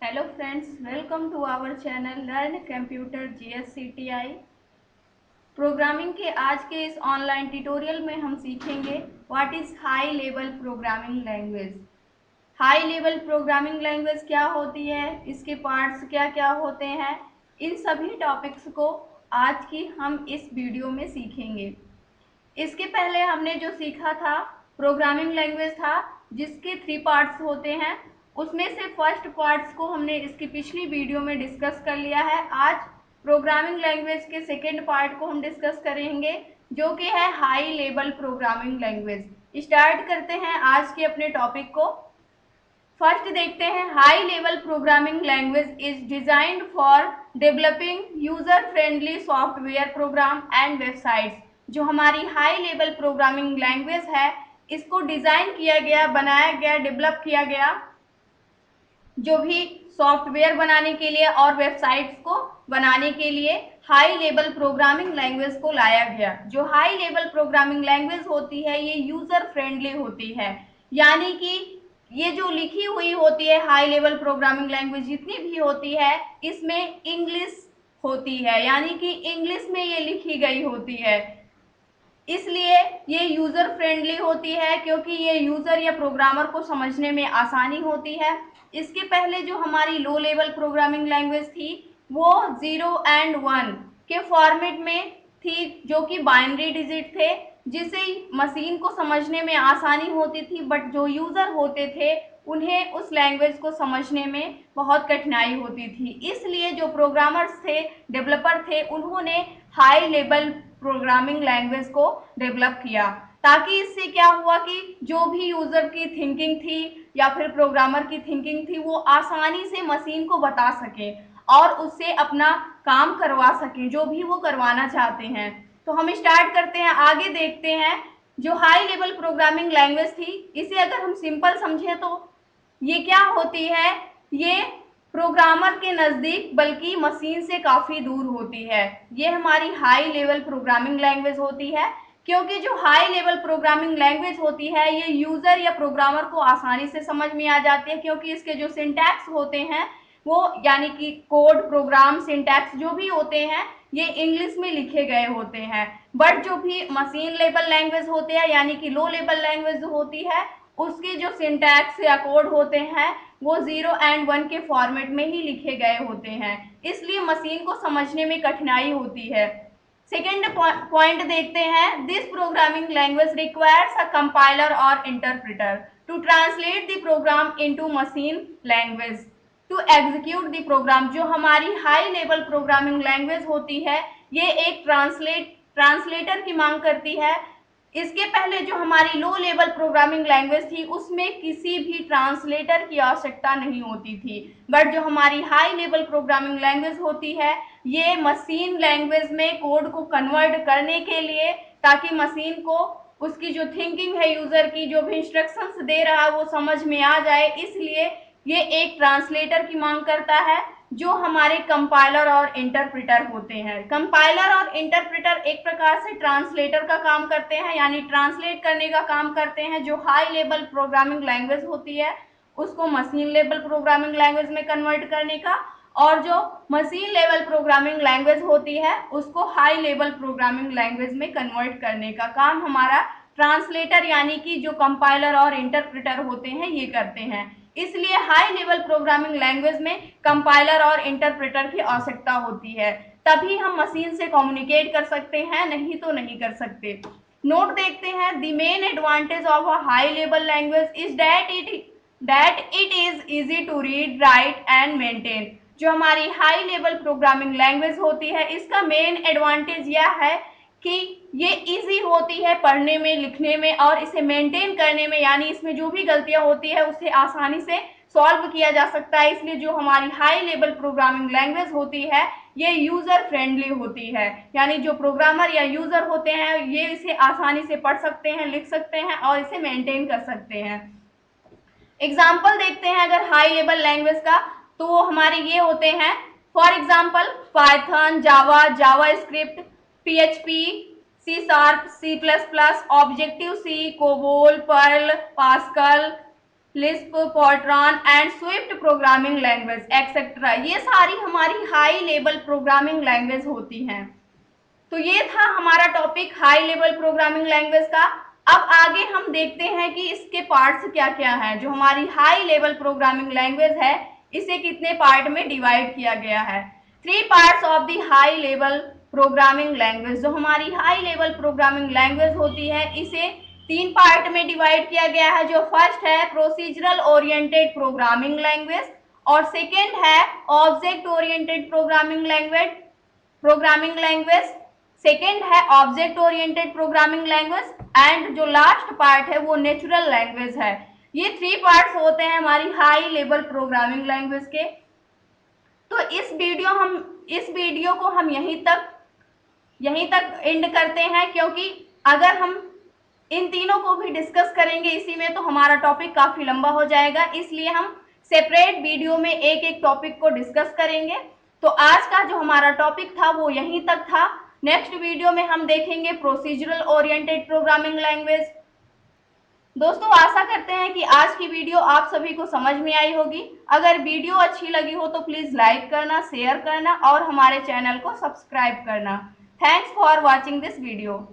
Hello friends, welcome to our channel learn computer GSCTI। Programming के आज के इस ऑनलाइन ट्यूटोरियल में हम सीखेंगे what is high level programming language. High level programming language क्या होती है, इसके पार्ट्स क्या क्या होते हैं, इन सभी टॉपिक्स को आज की हम इस वीडियो में सीखेंगे। इसके पहले हमने जो सीखा था प्रोग्रामिंग लैंग्वेज था जिसके 3 पार्ट्स होते हैं। उसमें से फर्स्ट पार्ट्स को हमने इसकी पिछली वीडियो में डिस्कस कर लिया है। आज प्रोग्रामिंग लैंग्वेज के सेकेंड पार्ट को हम डिस्कस करेंगे जो कि है high level programming language. Start करते हैं आज के अपने टॉपिक को। फर्स्ट देखते हैं, high level programming language is designed for developing user friendly software program and websites. जो हमारी हाई लेवल प्रोग्रामिंग लैंग्वेज है इसको डिजाइन किया गया, बनाया गया, डेवलप किया गया जो भी सॉफ्टवेयर बनाने के लिए और वेबसाइट्स को बनाने के लिए हाई लेवल प्रोग्रामिंग लैंग्वेज को लाया गया। जो हाई लेवल प्रोग्रामिंग लैंग्वेज होती है ये यूजर फ्रेंडली होती है, यानी कि ये जो लिखी हुई होती है हाई लेवल प्रोग्रामिंग लैंग्वेज जितनी भी होती है इसमें इंग्लिश होती है, यानी कि इंग्लिश में ये लिखी गई होती है। इसलिए ये यूजर फ्रेंडली होती है क्योंकि ये यूजर या प्रोग्रामर को समझने में आसानी होती है। इसके पहले जो हमारी लो लेवल प्रोग्रामिंग लैंग्वेज थी वो 0 एंड 1 के फॉर्मेट में थी, जो कि बाइनरी डिजिट थे जिसे मशीन को समझने में आसानी होती थी, बट जो यूजर होते थे उन्हें उस लैंग्वेज को समझने में बहुत कठिनाई होती थी। इसलिए जो प्रोग्रामर्स थे, डेवलपर थे, उन्होंने हाई लेवल प्रोग्रामिंग लैंग्वेज को डेवलप किया, ताकि इससे क्या हुआ कि जो भी यूजर की थिंकिंग थी या फिर प्रोग्रामर की थिंकिंग थी वो आसानी से मशीन को बता सके और उससे अपना काम करवा सके जो भी वो करवाना चाहते हैं। तो हम स्टार्ट करते हैं, आगे देखते हैं। जो हाई लेवल प्रोग्रामिंग लैंग्वेज थी इसे अगर हम सिंपल समझें तो ये क्या होती है, ये प्रोग्रामर के नजदीक बल्कि मशीन से काफी दूर होती है। ये हमारी हाई लेवल प्रोग्रामिंग लैंग्वेज होती है, क्योंकि जो हाई लेवल प्रोग्रामिंग लैंग्वेज होती है ये यूजर या प्रोग्रामर को आसानी से समझ में आ जाती है, क्योंकि इसके जो सिंटैक्स होते हैं वो यानी कि कोड, प्रोग्राम, सिंटैक्स जो भी होते हैं ये इंग्लिश में लिखे गए होते हैं। बट जो भी मशीन लेवल लैंग्वेज होते हैं यानी कि लो लेवल लैंग्वेज जो होती है उसके जो सिंटैक्स या कोड होते हैं वो 0 एंड 1 के फॉर्मेट में ही लिखे गए होते हैं, इसलिए मशीन को समझने में कठिनाई होती है। सेकेंड पॉइंट देखते हैं, this programming language requires a compiler और interpreter to translate the program into machine language to execute the program. जो हमारी हाई लेवल प्रोग्रामिंग लैंग्वेज होती है ये एक ट्रांसलेटर की मांग करती है। इसके पहले जो हमारी लो लेवल प्रोग्रामिंग लैंग्वेज थी उसमें किसी भी ट्रांसलेटर की आवश्यकता नहीं होती थी, बट जो हमारी हाई लेवल प्रोग्रामिंग लैंग्वेज होती है ये मशीन लैंग्वेज में कोड को कन्वर्ट करने के लिए, ताकि मशीन को उसकी जो थिंकिंग है यूजर की, जो भी इंस्ट्रक्शंस दे रहा है वो समझ में आ जाए, इसलिए ये एक ट्रांसलेटर की मांग करता है जो हमारे कंपाइलर और इंटरप्रेटर होते हैं। कंपाइलर और इंटरप्रेटर एक प्रकार से ट्रांसलेटर का काम करते हैं, यानी ट्रांसलेट करने का काम करते हैं। जो हाई लेवल प्रोग्रामिंग लैंग्वेज होती है उसको मशीन लेवल प्रोग्रामिंग लैंग्वेज में कन्वर्ट करने का, और जो मशीन लेवल प्रोग्रामिंग लैंग्वेज होती है उसको हाई लेवल प्रोग्रामिंग लैंग्वेज में कन्वर्ट करने का काम हमारा ट्रांसलेटर यानी कि जो कंपाइलर और इंटरप्रेटर होते हैं ये करते हैं। इसलिए हाई लेवल प्रोग्रामिंग लैंग्वेज में कंपाइलर और इंटरप्रेटर की आवश्यकता होती है, तभी हम मशीन से कम्युनिकेट कर सकते हैं, नहीं तो नहीं कर सकते। नोट देखते हैं, the main advantage of a high level language is that it is easy to read, right and maintain. जो हमारी हाई लेवल प्रोग्रामिंग लैंग्वेज होती है इसका मेन एडवांटेज यह है कि ये इजी होती है पढ़ने में, लिखने में और इसे मेंटेन करने में, यानी इसमें जो भी गलतियां होती है उसे आसानी से सॉल्व किया जा सकता है। इसलिए जो हमारी हाई लेवल प्रोग्रामिंग लैंग्वेज होती है ये यूजर फ्रेंडली होती है, यानी जो प्रोग्रामर या यूजर होते हैं ये इसे आसानी से पढ़ सकते हैं, लिख सकते हैं और इसे मेंटेन कर सकते हैं। एग्जाम्पल देखते हैं अगर हाई लेवल लैंग्वेज का, तो हमारे ये होते हैं, for example Python, Java, JavaScript, PHP, C sharp, C++, Objective C, COBOL, Perl, Pascal, Lisp, Fortran and Swift programming language etcetera, ये सारी हमारी हाई लेवल प्रोग्रामिंग लैंग्वेज होती हैं। तो ये था हमारा topic high level programming language का। अब आगे हम देखते हैं कि इसके पार्ट्स क्या क्या हैं। जो हमारी हाई लेवल प्रोग्रामिंग लैंग्वेज है, इसे कितने पार्ट में डिवाइड किया गया है। 3 parts of the high level programming language. जो हमारी हाई लेवल प्रोग्रामिंग लैंग्वेज होती है, इसे 3 पार्ट में डिवाइड किया गया है। जो फर्स्ट है प्रोसीजरल ओरिएंटेड प्रोग्रामिंग लैंग्वेज, और सेकेंड है object oriented programming language, second है object oriented programming language, and जो लास्ट पार्ट है वो नेचुरल लैंग्वेज है। ये 3 पार्ट्स होते हैं हमारी हाई लेवल प्रोग्रामिंग लैंग्वेज के। तो इस वीडियो को हम यहीं तक एंड करते हैं, क्योंकि अगर हम इन तीनों को भी डिस्कस करेंगे इसी में तो हमारा टॉपिक काफी लंबा हो जाएगा, इसलिए हम सेपरेट वीडियो में एक एक टॉपिक को डिस्कस करेंगे। तो आज का जो हमारा टॉपिक था वो यहीं तक था। नेक्स्ट वीडियो में हम देखेंगे प्रोसीजरल ओरिएंटेड प्रोग्रामिंग लैंग्वेज। दोस्तों, आशा करते हैं कि आज की वीडियो आप सभी को समझ में आई होगी। अगर वीडियो अच्छी लगी हो तो प्लीज लाइक करना, शेयर करना और हमारे चैनल को सब्सक्राइब करना। Thanks for watching this video.